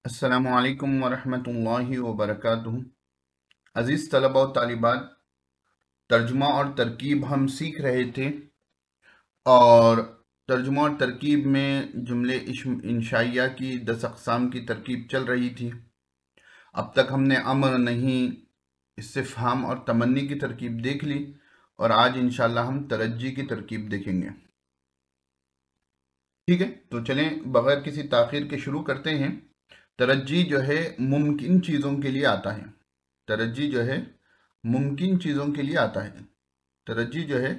السلام علیکم ورحمۃ اللہ وبرکاتہ۔ عزیز طلبہ و طالبات، ترجمہ اور ترکیب ہم سیکھ رہے تھے، اور ترجمہ اور ترکیب میں جملے انشائیہ کی 10 اقسام کی ترکیب چل رہی تھی۔ اب تک ہم نے امر، نہیں، استفہام اور تمنی کی ترکیب دیکھ لی، اور آج انشاءاللہ ہم ترجی کی ترکیب دیکھیں گے۔ ٹھیک ہے، تو چلیں بغیر کسی تاخیر کے شروع کرتے ہیں۔ ترجی جو ہے ممکن چیزوں کے لیے آتا ہے۔ ترجی جو ہے ممکن چیزوں کے لیے آتا ہے۔ ترجی جو ہے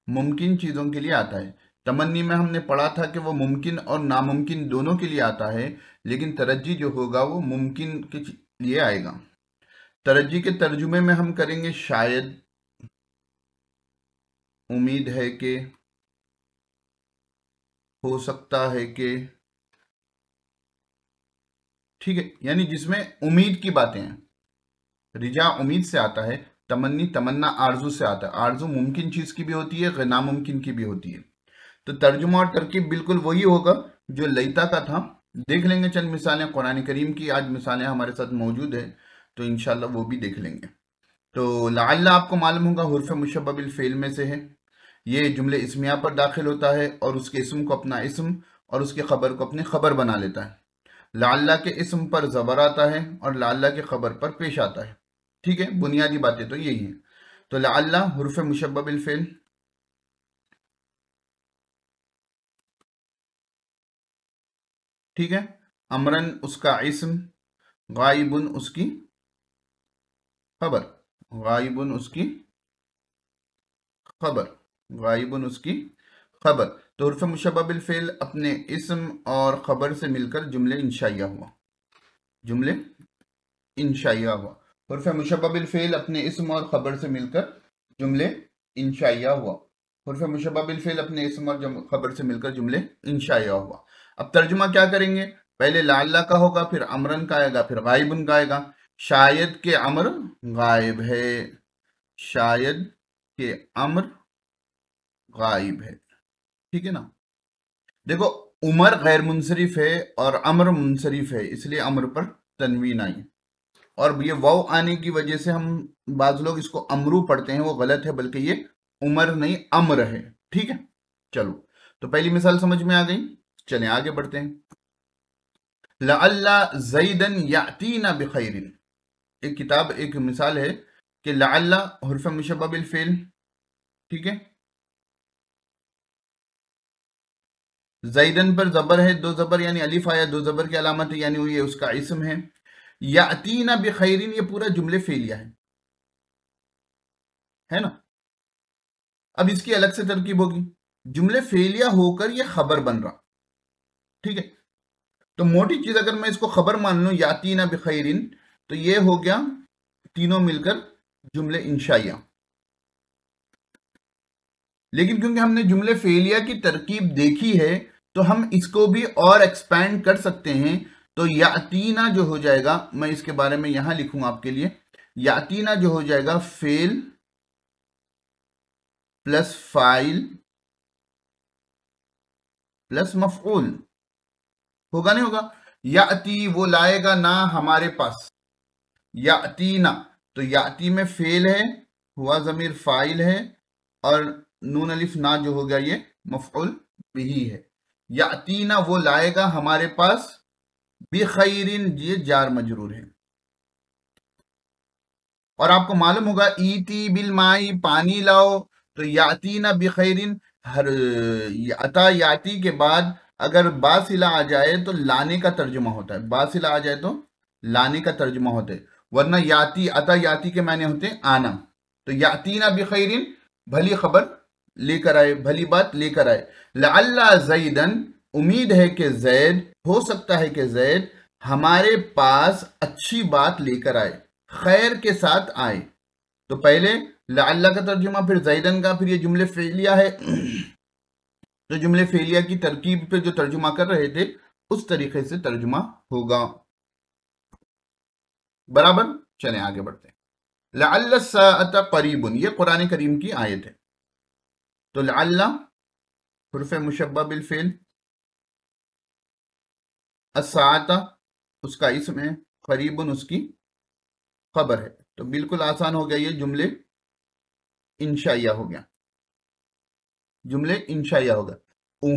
ممکن چیزوں کے لیے آتا ہے۔ تمنی میں ہم نے پڑھا تھا کہ وہ ممکن اور ناممکن دونوں کے لیے آتا ہے، لیکن ترجی جو ہوگا وہ ممکن کے لیے آئے گا۔ ترجی کے ترجمے میں ہم کریں گے شاید، امید ہے کہ، ہو سکتا ہے کہ، ٹھیک ہے، یعنی جس میں امید کی باتیں ہیں۔ رجا امید سے آتا ہے، تمنی تمنا آرزو سے آتا ہے۔ آرزو ممکن چیز کی بھی ہوتی ہے، غیر ناممکن کی بھی ہوتی ہے۔ تو ترجمہ اور ترکیب بالکل وہی ہوگا جو لیتا کا تھا۔ دیکھ لیں گے چند مثالیں قرآن کریم کی، آج مثالیں ہمارے ساتھ موجود ہیں تو انشاءاللہ وہ بھی دیکھ لیں گے۔ تو لعل آپ کو معلوم ہوگا حرف مشبہ بالفعل میں سے ہے۔ یہ جملے اسمیہ پر داخل ہوتا ہے اور اس کے اسم کو اپنا اسم اور اس کے خبر کو اپنی خبر بنا لیتا ہے۔ لعل کے اسم پر زبر آتا ہے اور لعل کے خبر پر پیش آتا ہے۔ ٹھیک ہے، بنیادی باتیں تو یہی ہیں۔ تو لعل حرف مشبہ بالفعل، ٹھیک ہے، امرن اس کا اسم، غائبن اس کی خبر، غائبن اس کی خبر، غائبن اس کی خبر۔ تو حرف مشبہ بالفعل اپنے اسم اور خبر سے مل کر جملے انشائیہ ہوا۔ جملے انشائیہ ہوا۔ حرف مشبہ بالفعل اپنے اسم اور خبر سے مل کر جملے انشائیہ ہوا۔ حرف مشبہ بالفعل اپنے اسم اور خبر سے مل کر جملے انشائیہ ہوا۔ اب ترجمہ کیا کریں گے؟ پہلے لعل کا ہوگا، پھر امرن کا آئے گا، پھر غائبن کا آئے گا۔ شاید کہ امر غائب ہے، شاید کہ امر غائب ہے، ٹھیک ہے نا۔ دیکھو، عمر غیر منصرف ہے اور امر منصرف ہے، اس لیے امر پر تنوین آئی، اور یہ واو آنے کی وجہ سے ہم بعض لوگ اس کو امرو پڑھتے ہیں، وہ غلط ہے، بلکہ یہ عمر نہیں امر ہے۔ ٹھیک ہے، چلو تو پہلی مثال سمجھ میں آ گئی، چلیں آگے بڑھتے ہیں۔ لعل زیدن یاتینا بخیر، ایک کتاب ایک مثال ہے کہ لعل حرف مشبہ بالفعل، ٹھیک ہے، زیدن پر زبر ہے، دو زبر یعنی الف آیا، دو زبر کی علامت ہے یعنی وہ یہ اس کا اسم ہے۔ یاتینا بخیرین یہ پورا جملے فعلیہ ہے نا۔ اب اس کی الگ سے ترکیب ہوگی، جملے فعلیہ ہو کر یہ خبر بن رہا، ٹھیک ہے۔ تو موٹی چیز اگر میں اس کو خبر مان لوں یاتینا بخیرین، تو یہ ہو گیا تینوں مل کر جملے انشائیہ۔ لیکن کیونکہ ہم نے جملے فعلیہ کی ترکیب دیکھی ہے تو ہم اس کو بھی اور ایکسپینڈ کر سکتے ہیں۔ تو یاتینا جو ہو جائے گا، میں اس کے بارے میں یہاں لکھوں آپ کے لیے، یاتینا جو ہو جائے گا فعل پلس فاعل پلس مفعول، ہوگا نہیں ہوگا؟ یاتی وہ لائے گا نا ہمارے پاس، یاتینا تو یاتی میں فعل ہے، ہوا ضمیر فاعل ہے، اور نون الف نا جو ہو گیا یہ مفعول بھی ہے۔ یاتینا وہ لائے گا ہمارے پاس، بخیرن یہ جار مجرور ہے۔ اور آپ کو معلوم ہوگا ایتی بالمائی پانی لاؤ، تو یاتینا بخیرن، ہر عطا یاتی کے بعد اگر باصلہ آ جائے تو لانے کا ترجمہ ہوتا ہے، باصلہ آ جائے تو لانے کا ترجمہ ہوتا ہے، ورنہ یاتی عطا یاتی کے معنی ہوتے ہیں آنا۔ تو یاتینا بخیرن بھلی خبر لے کر آئے، بھلی بات لے کر آئے۔ لعل زیدن امید ہے کہ زید، ہو سکتا ہے کہ زید ہمارے پاس اچھی بات لے کر آئے، خیر کے ساتھ آئے۔ تو پہلے لعل کا ترجمہ، پھر زیدن کا، پھر یہ جملے فعلیہ ہے، تو جملے فعلیہ کی ترکیب پہ جو ترجمہ کر رہے تھے اس طریقے سے ترجمہ ہوگا، برابر۔ چلیں آگے بڑھتے ہیں۔ لعل الساعۃ قریب، یہ قرآن کریم کی آیت ہے۔ تو لعل حرف مشبہ بالفعل، الساعۃ اس کا اسم ہے، قریب اس کی خبر ہے. تو بالکل آسان ہو گیا، یہ جملے انشائیہ ہو گیا. جملے انشائیہ ہو گیا.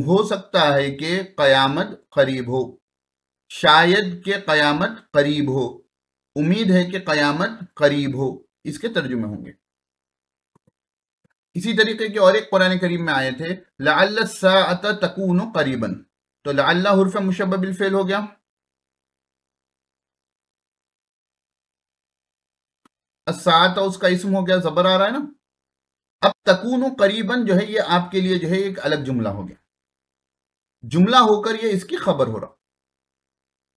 ہو سکتا ہے کہ قیامت قریب ہو، شاید کہ قیامت قریب ہو، امید ہے کہ قیامت قریب ہو، اس کے ترجمے ہوں گے. اسی طریقے کے اور ایک قرآن کریم میں آئے تھے لعل الساعۃ تکون قریبا. تو لعل حرف مشبہ بالفعل ہو گیا. الساعۃ اس کا اسم ہو گیا، زبر آ رہا ہے نا. اب تکون قریبا جو ہے یہ آپ کے لیے جو ہے ایک الگ جملہ ہو گیا، جملہ ہو کر یہ اس کی خبر ہو رہا.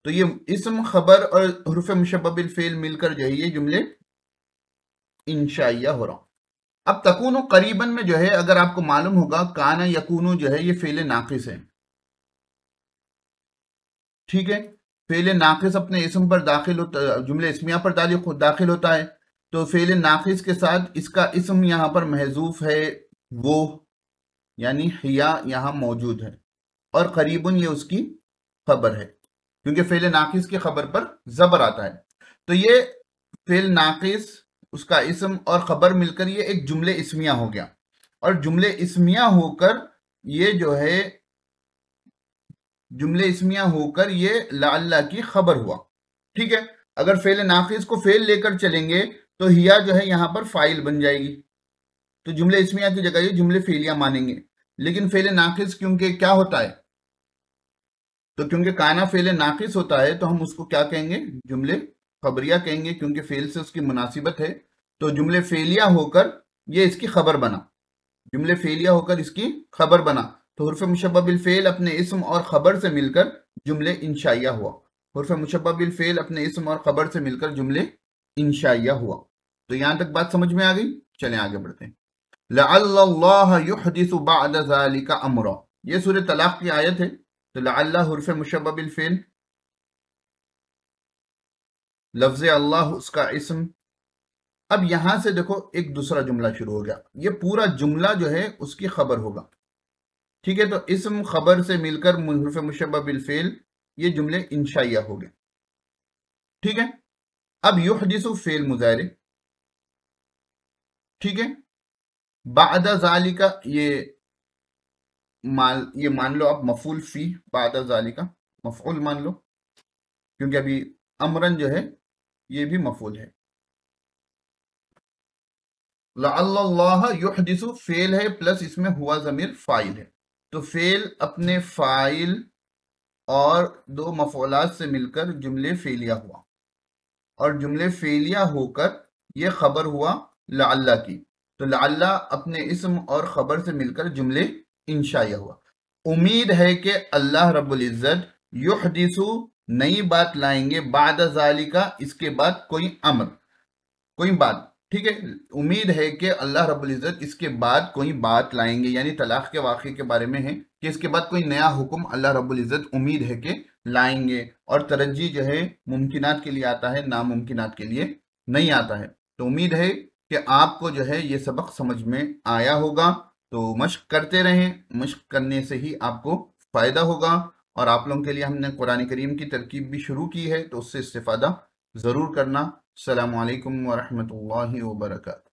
تو یہ اسم، خبر اور حرف مشبہ بالفعل مل کر جو ہے یہ جملے انشائیہ ہو رہا. اب تکون قریباً میں جو ہے اگر آپ کو معلوم ہوگا کانا یکونو جو ہے یہ فعل ناقص ہے. ٹھیک ہے، فعل ناقص اپنے اسم پر داخل ہوتا، جملے اسمیہ پر داخل ہوتا ہے. تو فعل ناقص کے ساتھ اس کا اسم یہاں پر محذوف ہے، وہ یعنی حیا یہاں موجود ہے، اور قریباً یہ اس کی خبر ہے کیونکہ فعل ناقص کی خبر پر زبر آتا ہے. تو یہ فعل ناقص، اس کا اسم اور خبر مل کر یہ ایک جملے اسمیہ ہو گیا، اور جملے اسمیہ ہو کر یہ جو ہے جملے اسمیہ ہو کر یہ لعل کی خبر ہوا. ٹھیک ہے، اگر فعل ناقص کو فعل لے کر چلیں گے تو ہیا جو ہے یہاں پر فاعل بن جائے گی، تو جملے اسمیہ کی جگہ یہ جملے فعلیہ مانیں گے. لیکن فعل ناقص کیونکہ کیا ہوتا ہے، تو کیونکہ کانا فعل ناقص ہوتا ہے تو ہم اس کو کیا کہیں گے، جملے خبریہ کہیں گے، کیونکہ فعل سے اس کی مناسبت ہے. تو جملے فعلیہ ہو کر یہ اس کی خبر بنا، جملے فعلیہ ہو کر اس کی خبر بنا. تو حرف مشبہ بالفعل اپنے اسم اور خبر سے مل کر جملے انشائیہ ہوا. حرف مشبہ بالفعل اپنے اسم اور خبر سے مل کر جملے انشائیہ ہوا. تو یہاں تک بات سمجھ میں آ گئی. چلیں آگے بڑھتے ہیں. لعل اللہ یحدث بعد ذلك امرا، یہ سورہ طلاق کی آیت ہے. تو لعل حرف مشبہ بالفعل، لفظ اللہ اس کا اسم. اب یہاں سے دیکھو ایک دوسرا جملہ شروع ہو گیا، یہ پورا جملہ جو ہے اس کی خبر ہوگا. ٹھیک ہے، تو اسم خبر سے مل کر حرف مشبہ بالفعل یہ جملے انشائیہ ہو گئے. ٹھیک ہے، اب یحدث فعل مضارع. ٹھیک ہے، بعد ذالک یہ مان لو آپ مفعول فی، بعد ذالک مفعول مان لو، کیونکہ ابھی امرن جو ہے یہ بھی مفعول ہے. لعل اللہ یحدث فعل ہے پلس اس میں ہوا ضمیر فاعل ہے. تو فعل اپنے فاعل اور دو مفعولات سے مل کر جملے فعلیہ ہوا، اور جملے فعلیہ ہو کر یہ خبر ہوا لعل کی. تو لعل اپنے اسم اور خبر سے مل کر جملے انشائیہ ہوا. امید ہے کہ اللہ رب العزت یحدث نئی بات لائیں گے، بعد ذالک اس کے بعد کوئی امر، کوئی بات. ٹھیک ہے، امید ہے کہ اللہ رب العزت اس کے بعد کوئی بات لائیں گے، یعنی طلاق کے واقعے کے بارے میں ہے کہ اس کے بعد کوئی نیا حکم اللہ رب العزت امید ہے کہ لائیں گے. اور ترجی جو ہے ممکنات کے لیے آتا ہے، ناممکنات کے لیے نہیں آتا ہے. تو امید ہے کہ آپ کو جو ہے یہ سبق سمجھ میں آیا ہوگا. تو مشق کرتے رہیں، مشق کرنے سے ہی آپ کو فائدہ ہوگا. اور آپ لوگوں کے لیے ہم نے قرآن کریم کی ترکیب بھی شروع کی ہے، تو اس سے استفادہ ضرور کرنا. السلام علیکم ورحمۃ اللہ وبرکاتہ.